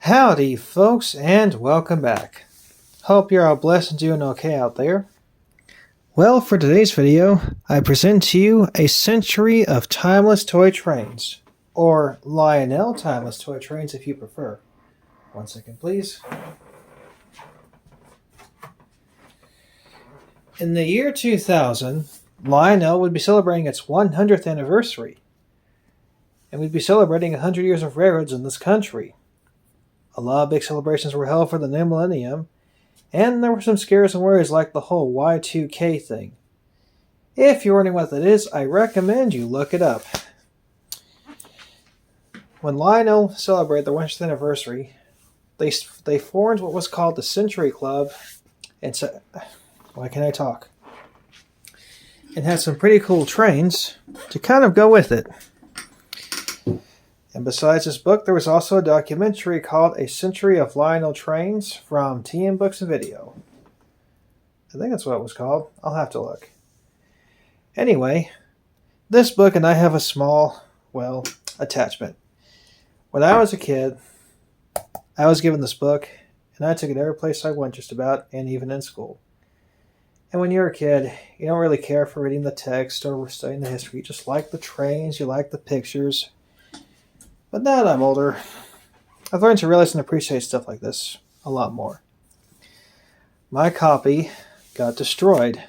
Howdy, folks, and welcome back. Hope you're all blessed and doing okay out there. Well, for today's video, I present to you a century of timeless toy trains, or Lionel timeless toy trains if you prefer. 1 second, please. In the year 2000, Lionel would be celebrating its 100th anniversary, and we'd be celebrating 100 years of railroads in this country. A lot of big celebrations were held for the new millennium, and there were some scares and worries like the whole Y2K thing. If you're wondering what that is, I recommend you look it up. When Lionel celebrated their 100th anniversary, they formed what was called the Century Club, and so, why can't I talk? And had some pretty cool trains to kind of go with it. And besides this book, there was also a documentary called A Century of Lionel Trains from TM Books and Video. I think that's what it was called. I'll have to look. Anyway, this book and I have a small, attachment. When I was a kid, I was given this book, and I took it every place I went just about, and even in school. And when you're a kid, you don't really care for reading the text or studying the history. You just like the trains, you like the pictures. But now that I'm older, I've learned to realize and appreciate stuff like this a lot more. My copy got destroyed.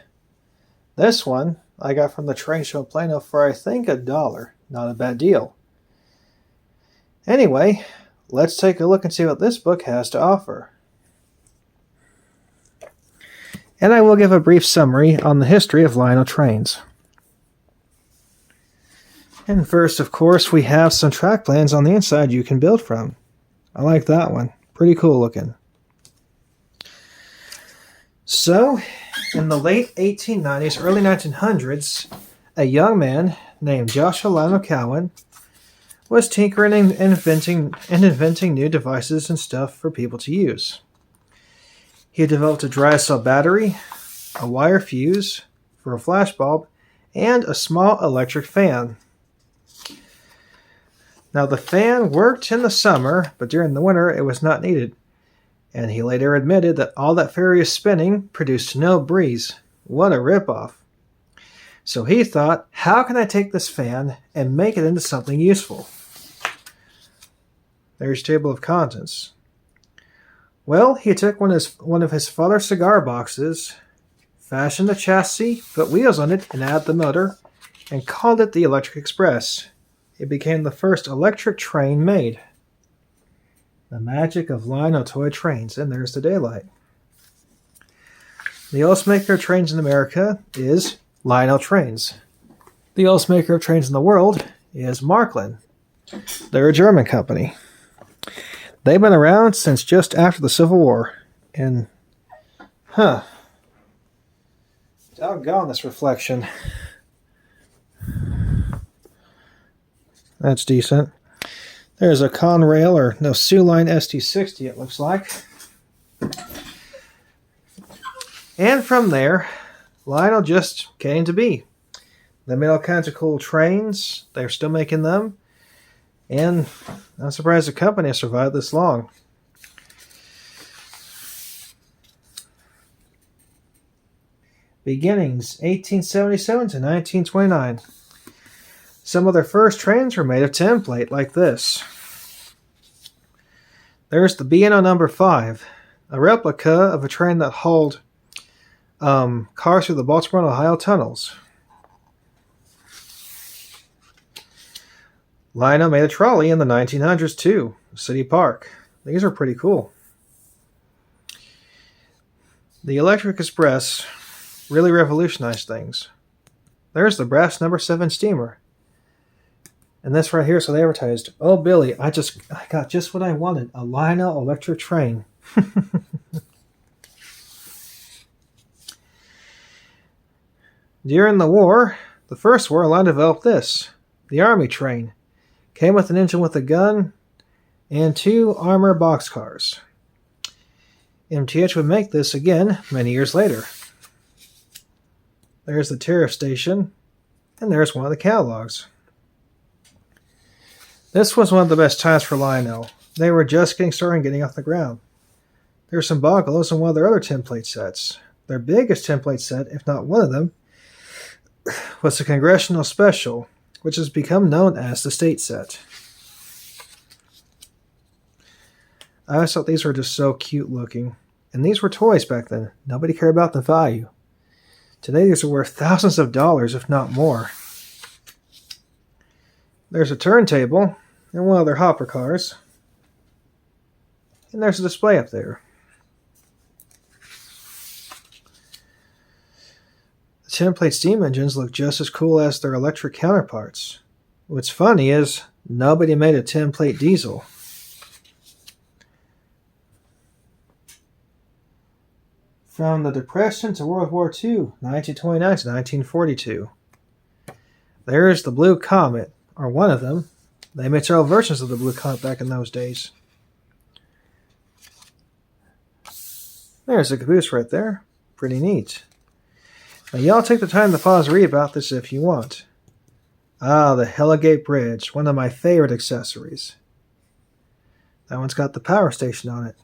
This one I got from the train show in Plano for I think $1. Not a bad deal. Anyway, let's take a look and see what this book has to offer. And I will give a brief summary on the history of Lionel trains. And first, of course, we have some track plans on the inside you can build from. I like that one. Pretty cool looking. So, in the late 1890s, early 1900s, a young man named Joshua Lionel Cowan was tinkering and inventing new devices and stuff for people to use. He developed a dry cell battery, a wire fuse for a flash bulb, and a small electric fan. Now, the fan worked in the summer, but during the winter it was not needed, and he later admitted that all that furious spinning produced no breeze. What a ripoff. So he thought, how can I take this fan and make it into something useful? There's your table of contents. Well, he took one of his father's cigar boxes, fashioned a chassis, put wheels on it, and added the motor, and called it the Electric Express. It became the first electric train made. The magic of Lionel toy trains, and there's the daylight. The oldest maker of trains in America is Lionel Trains. The oldest maker of trains in the world is Marklin. They're a German company. They've been around since just after the Civil War. And, doggone this reflection. That's decent. There's a Conrail, or no, Sewline ST60 it looks like. And from there, Lionel just came to be. They made all kinds of cool trains. They're still making them. And I'm surprised the company has survived this long. Beginnings, 1877 to 1929. Some of their first trains were made of template like this. There's the B&O number 5, a replica of a train that hauled cars through the Baltimore and Ohio tunnels. Lionel made a trolley in the 1900s too, City Park. These are pretty cool. The Electric Express really revolutionized things. There's the brass number 7 steamer. And this right here, so they advertised, "Oh, Billy, I got just what I wanted, a Lionel electric train." During the war, the First War, Lionel developed this, the Army train. Came with an engine with a gun and 2 armor boxcars. MTH would make this again many years later. There's the tariff station, and there's one of the catalogs. This was one of the best times for Lionel. They were just getting started and getting off the ground. There were some bungalows and one of their other template sets. Their biggest template set, if not one of them, was the Congressional Special, which has become known as the State Set. I always thought these were just so cute looking. And these were toys back then. Nobody cared about the value. Today these are worth thousands of dollars, if not more. There's a turntable and one of their hopper cars. And there's a display up there. The template steam engines look just as cool as their electric counterparts. What's funny is nobody made a template diesel. From the Depression to World War II, 1929 to 1942. There's the Blue Comet, or one of them. They made several versions of the Blue Comet back in those days. There's the caboose right there. Pretty neat. Now y'all take the time to pause and read about this if you want. Ah, the Hellgate Bridge, one of my favorite accessories. That one's got the power station on it.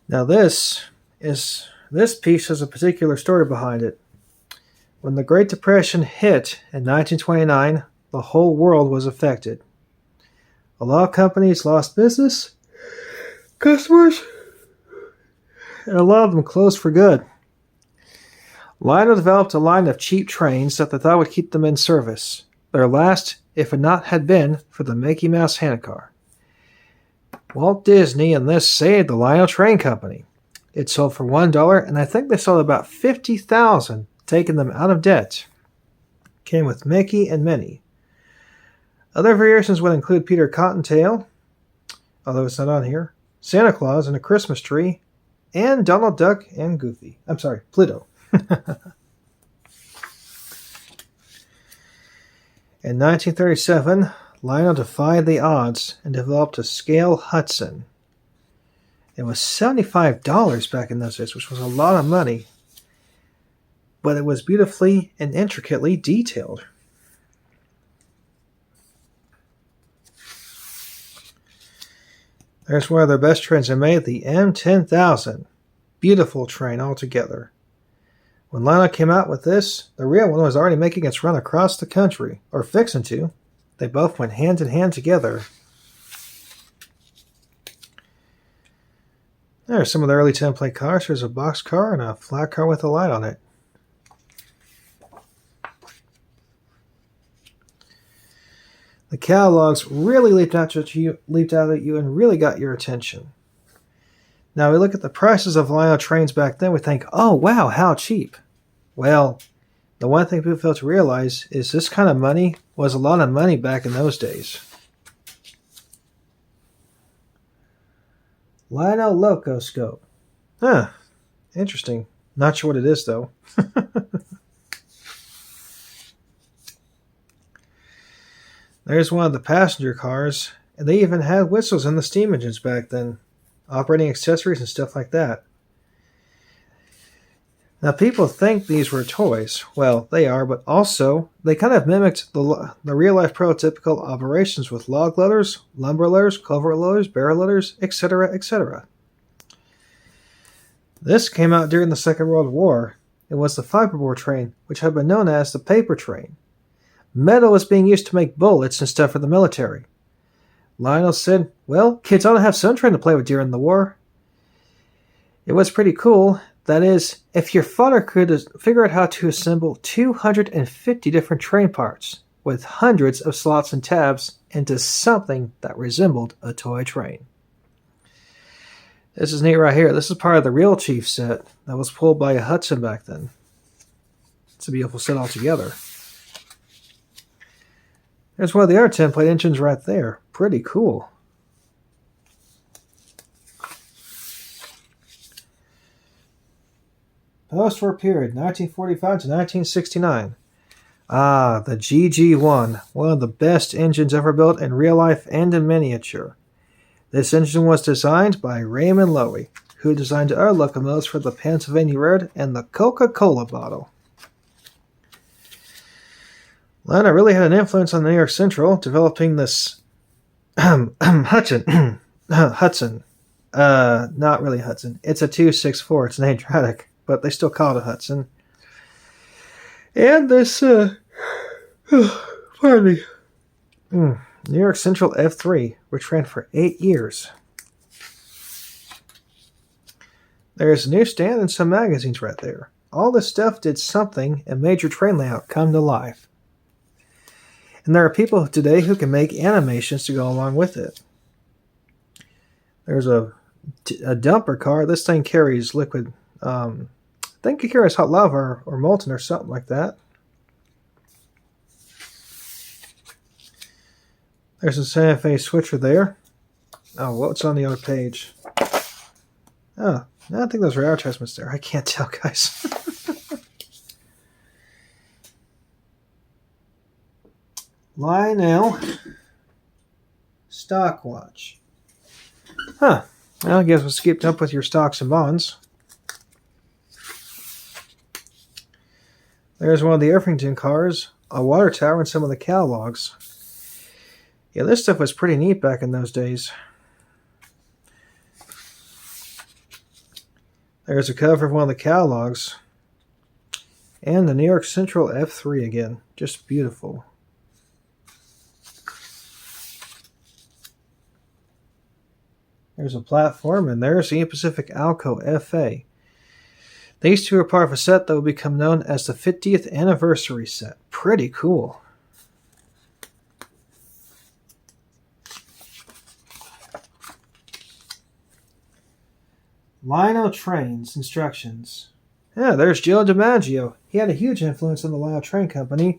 Now this piece has a particular story behind it. When the Great Depression hit in 1929, the whole world was affected. A lot of companies lost business, customers, and a lot of them closed for good. Lionel developed a line of cheap trains that they thought would keep them in service. Their last, if it not had been, for the Mickey Mouse handcar. Walt Disney and this saved the Lionel Train Company. It sold for $1, and I think they sold about 50,000, taking them out of debt. Came with Mickey and Minnie. Other variations would include Peter Cottontail, although it's not on here, Santa Claus and a Christmas tree, and Donald Duck and Goofy. I'm sorry, Pluto. In 1937, Lionel defied the odds and developed a scale Hudson. It was $75 back in those days, which was a lot of money, but it was beautifully and intricately detailed. There's one of their best trains they made, the M10000. Beautiful train altogether. When Lionel came out with this, the real one was already making its run across the country, or fixing to. They both went hand in hand together. There's some of the early template cars. There's a box car and a flat car with a light on it. The catalogs really leaped out at you and really got your attention. Now we look at the prices of Lionel trains back then, we think, oh wow, how cheap. Well, the one thing people fail to realize is this kind of money was a lot of money back in those days. Lionel Locoscope. Huh, interesting. Not sure what it is though. There's one of the passenger cars, and they even had whistles in the steam engines back then. Operating accessories and stuff like that. Now people think these were toys. Well, they are, but also they kind of mimicked the real-life prototypical operations with log loaders, lumber loaders, culvert loaders, barrel loaders, etc., etc. This came out during the Second World War. It was the fiberboard train, which had been known as the paper train. Metal was being used to make bullets and stuff for the military. Lionel said, well, kids ought to have some train to play with during the war. It was pretty cool. That is, if your father could figure out how to assemble 250 different train parts with hundreds of slots and tabs into something that resembled a toy train. This is neat right here. This is part of the real Chief set that was pulled by a Hudson back then. It's a beautiful set altogether. There's one of the other template engines right there. Pretty cool. Post-war period, 1945 to 1969. Ah, the GG1, one of the best engines ever built in real life and in miniature. This engine was designed by Raymond Loewy, who designed other locomotives for the Pennsylvania Road and the Coca-Cola bottle. Atlanta really had an influence on New York Central, developing this Hudson. Hudson. Not really Hudson. It's a 264. It's an Adriatic, but they still call it a Hudson. And this, pardon me. New York Central F3, which ran for 8 years. There's a newsstand and some magazines right there. All this stuff did something and made your train layout come to life. And there are people today who can make animations to go along with it. There's a dumper car. This thing carries liquid. I think it carries hot lava or molten or something like that. There's a Santa Fe switcher there. Oh, what's on the other page? Oh, I think those are advertisements there. I can't tell, guys. Lionel stock watch. Huh. Well, I guess we'll skip up with your stocks and bonds. There's one of the Irvington cars, a water tower, and some of the catalogs. Yeah, this stuff was pretty neat back in those days. There's a cover of one of the catalogs. And the New York Central F3 again. Just beautiful. There's a platform, and there's the Union Pacific Alco FA. These two are part of a set that will become known as the 50th anniversary set. Pretty cool. Lionel Trains instructions. Yeah, there's Joe DiMaggio. He had a huge influence on the Lionel Train Company,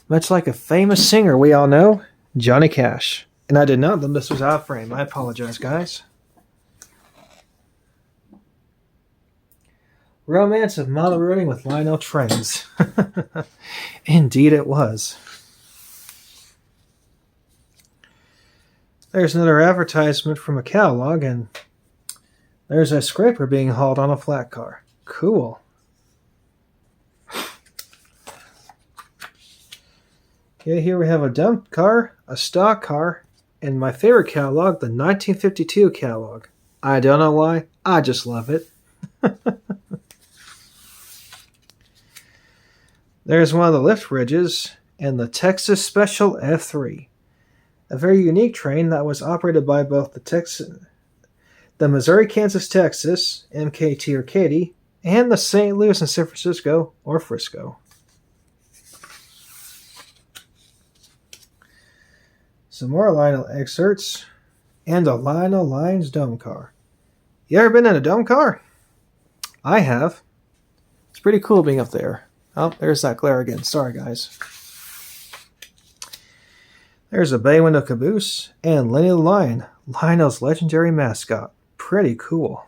much like a famous singer we all know, Johnny Cash. And I did not know this was out of frame. I apologize, guys. Romance of Model Routing with Lionel Trains. Indeed it was. There's another advertisement from a catalog, and there's a scraper being hauled on a flat car. Cool. Okay, here we have a dump car, a stock car, and my favorite catalog, the 1952 catalog. I don't know why, I just love it. There's one of the lift bridges and the Texas Special F3. A very unique train that was operated by both the Missouri, Kansas, Texas, MKT or Katy, and the St. Louis and San Francisco or Frisco. Some more Lionel excerpts, and a Lionel Lions dome car. You ever been in a dome car? I have. It's pretty cool being up there. Oh, there's that glare again. Sorry, guys. There's a bay window caboose and Lenny the Lion, Lionel's legendary mascot. Pretty cool.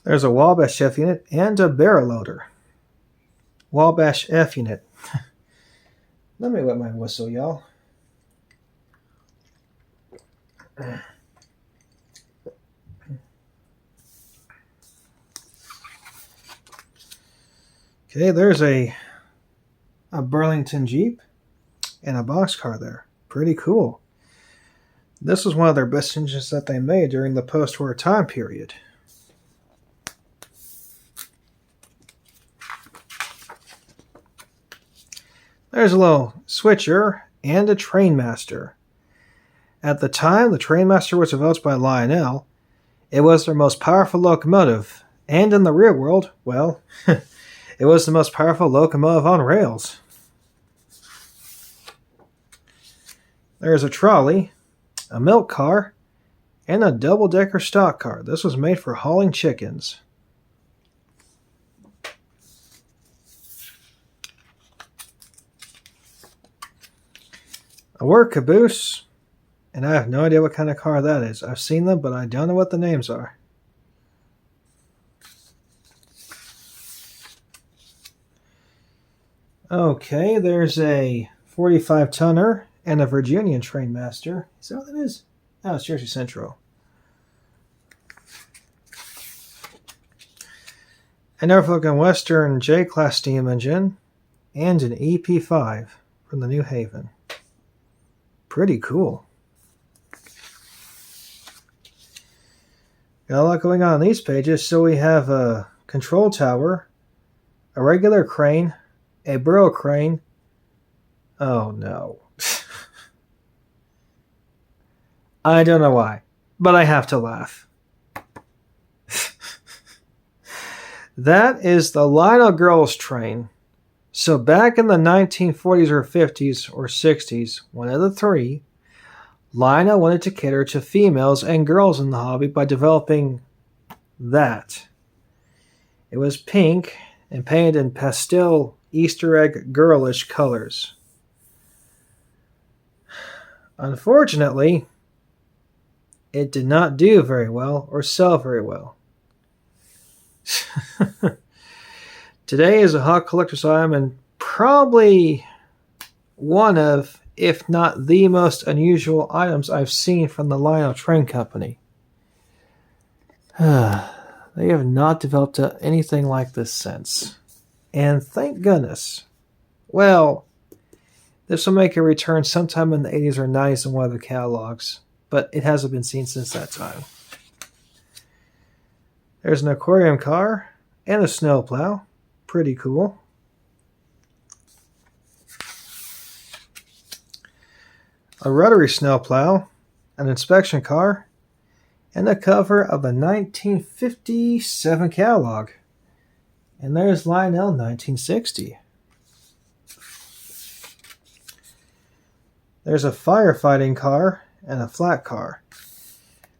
There's a Wabash F unit and a barrel loader. Wabash F unit. Let me wet my whistle, y'all. Okay, there's a Burlington Jeep and a boxcar there. Pretty cool. This was one of their best engines that they made during the post-war time period. There's a little switcher and a Trainmaster. At the time, the Trainmaster was developed by Lionel. It was their most powerful locomotive, and in the real world, well, it was the most powerful locomotive on rails. There's a trolley, a milk car, and a double-decker stock car. This was made for hauling chickens. A work caboose, and I have no idea what kind of car that is. I've seen them, but I don't know what the names are. Okay, there's a 45-tonner and a Virginian Trainmaster. Is that what that is? Oh, it's Jersey Central. a Norfolk and Western J-Class steam engine, and an EP5 from the New Haven. Pretty cool. Got a lot going on these pages. So we have a control tower, a regular crane, a burrow crane. Oh no. I don't know why, but I have to laugh. That is the Lionel Girls train. So back in the 1940s or 50s or 60s, one of the three, Lionel wanted to cater to females and girls in the hobby by developing that. It was pink and painted in pastel Easter egg girlish colors. Unfortunately, it did not do very well or sell very well. Today is a hot collector's item and probably one of, if not the most unusual items I've seen from the Lionel Train Company. They have not developed anything like this since. And thank goodness. Well, this will make a return sometime in the 80s or 90s in one of the catalogs, but it hasn't been seen since that time. There's an aquarium car and a snowplow. Pretty cool. A rotary snowplow, an inspection car, and a cover of the 1957 catalog. And there's Lionel 1960. There's a firefighting car and a flat car.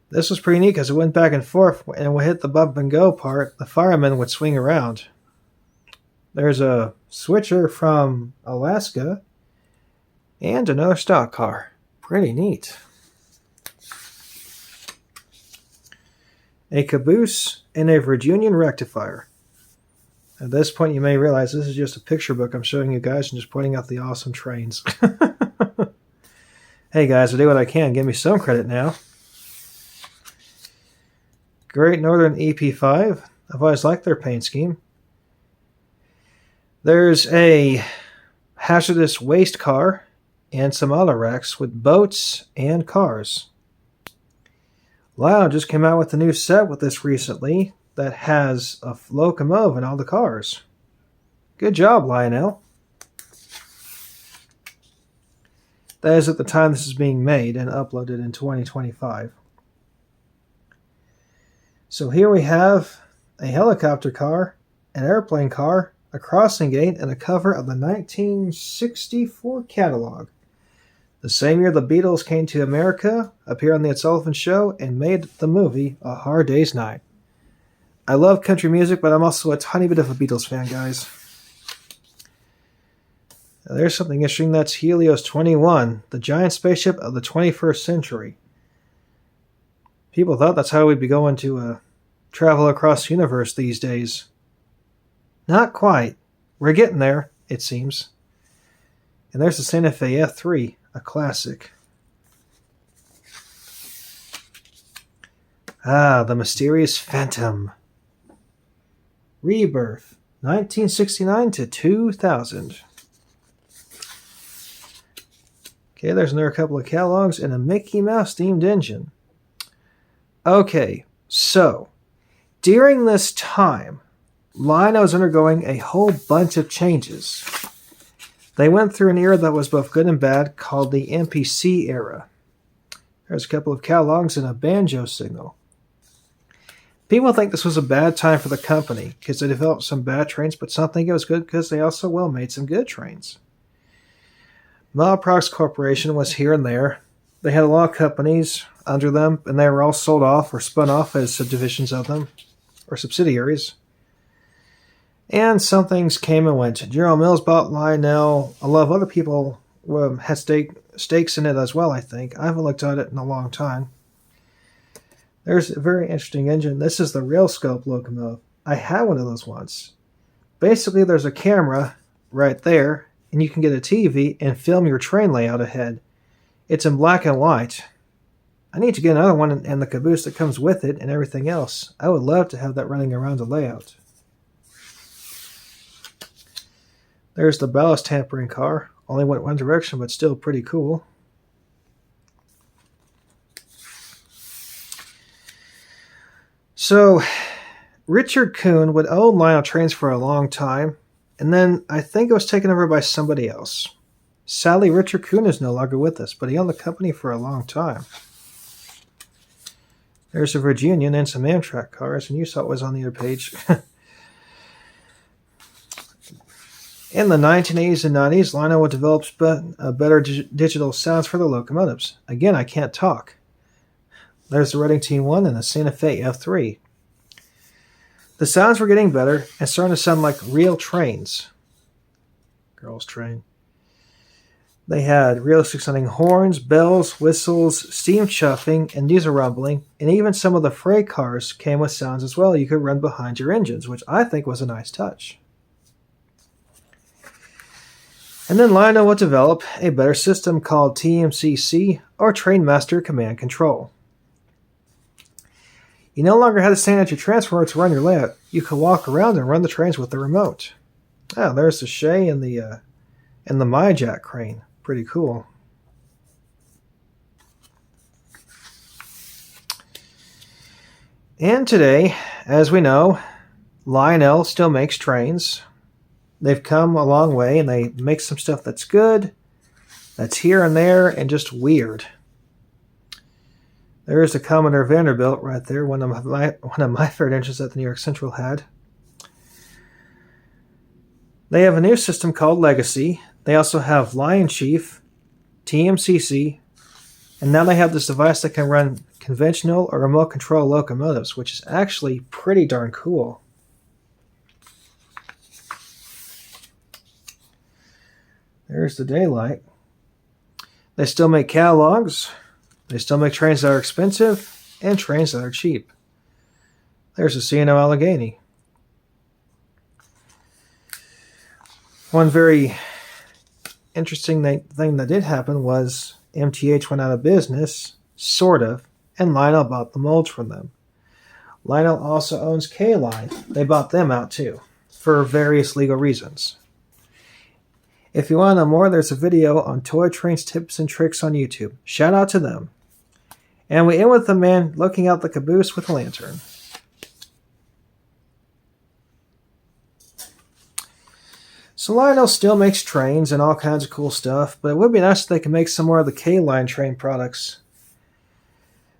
This was pretty neat because it went back and forth, and when it hit the bump and go part, the firemen would swing around. There's a switcher from Alaska and another stock car. Pretty neat. A caboose and a Virginian rectifier. At this point, you may realize this is just a picture book I'm showing you guys and just pointing out the awesome trains. Hey guys, I do what I can. Give me some credit now. Great Northern EP5. I've always liked their paint scheme. There's a hazardous waste car and some auto racks with boats and cars. Lionel just came out with a new set with this recently that has a locomotive and all the cars. Good job, Lionel. That is at the time this is being made and uploaded in 2025. So here we have a helicopter car, an airplane car, a crossing gate, and a cover of the 1964 catalog. The same year the Beatles came to America, appeared on The Ed Sullivan Show, and made the movie A Hard Day's Night. I love country music, but I'm also a tiny bit of a Beatles fan, guys. Now, there's something interesting. That's Helios 21, the giant spaceship of the 21st century. People thought that's how we'd be going to travel across the universe these days. Not quite. We're getting there, it seems. And there's the Santa Fe F3, a classic. The Mysterious Phantom. Rebirth, 1969 to 2000. Okay, there's another couple of catalogs and a Mickey Mouse themed engine. Okay, so during this time, Lionel was undergoing a whole bunch of changes. They went through an era that was both good and bad called the MPC era. There's a couple of catalogs and a banjo signal. People think this was a bad time for the company because they developed some bad trains, but some think it was good because they also well made some good trains. Malaprox Corporation was here and there. They had a lot of companies under them, and they were all sold off or spun off as subdivisions of them, or subsidiaries. And some things came and went. General Mills bought Lionel. A lot of other people had stakes in it as well, I think. I haven't looked at it in a long time. There's a very interesting engine. This is the Railscope locomotive. I had one of those once. Basically, there's a camera right there, and you can get a TV and film your train layout ahead. It's in black and white. I need to get another one and the caboose that comes with it and everything else. I would love to have that running around the layout. There's the ballast tampering car. Only went one direction, but still pretty cool. So, Richard Kuhn would own Lionel Trains for a long time, and then I think it was taken over by somebody else. Sadly, Richard Kuhn is no longer with us, but he owned the company for a long time. There's a Virginian and some Amtrak cars, and you saw it was on the other page. In the 1980s and 90s, Lionel would develop better digital sounds for the locomotives. Again, I can't talk. There's the Reading T1 and the Santa Fe F3. The sounds were getting better and starting to sound like real trains. Girls' train. They had realistic-sounding horns, bells, whistles, steam chuffing, and diesel rumbling, and even some of the freight cars came with sounds as well you could run behind your engines, which I think was a nice touch. And then Lionel would develop a better system called TMCC, or Trainmaster Command Control. You no longer had to stand at your transformer to run your layout. You could walk around and run the trains with the remote. Oh, there's the Shay and the MyJack crane. Pretty cool. And today, as we know, Lionel still makes trains. They've come a long way, and they make some stuff that's good, that's here and there, and just weird. There is the Commodore Vanderbilt right there, one of my favorite engines that the New York Central had. They have a new system called Legacy. They also have Lion Chief, TMCC, and now they have this device that can run conventional or remote control locomotives, which is actually pretty darn cool. There's the daylight. They still make catalogs. They still make trains that are expensive and trains that are cheap. There's the C&O Allegheny. One very interesting thing that did happen was MTH went out of business, sort of, and Lionel bought the molds from them. Lionel also owns K-Line. They bought them out too, for various legal reasons. If you want to know more, there's a video on toy trains tips and tricks on YouTube. Shout out to them. And we end with the man looking out the caboose with a lantern. So Lionel still makes trains and all kinds of cool stuff, but it would be nice if they could make some more of the K-Line train products.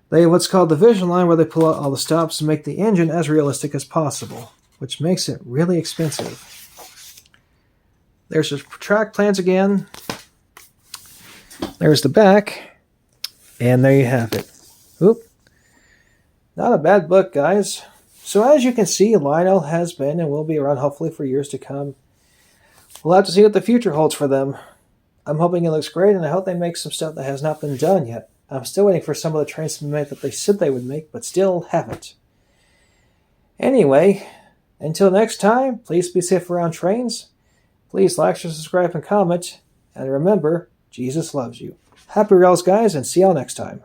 They have what's called the Vision Line, where they pull out all the stops and make the engine as realistic as possible, which makes it really expensive. There's the track plans again. There's the back. And there you have it. Oop. Not a bad book, guys. So as you can see, Lionel has been and will be around hopefully for years to come. We'll have to see what the future holds for them. I'm hoping it looks great, and I hope they make some stuff that has not been done yet. I'm still waiting for some of the trains to be made that they said they would make, but still haven't. Anyway, until next time, please be safe around trains. Please like, share, subscribe, and comment. And remember, Jesus loves you. Happy rails, guys, and see y'all next time.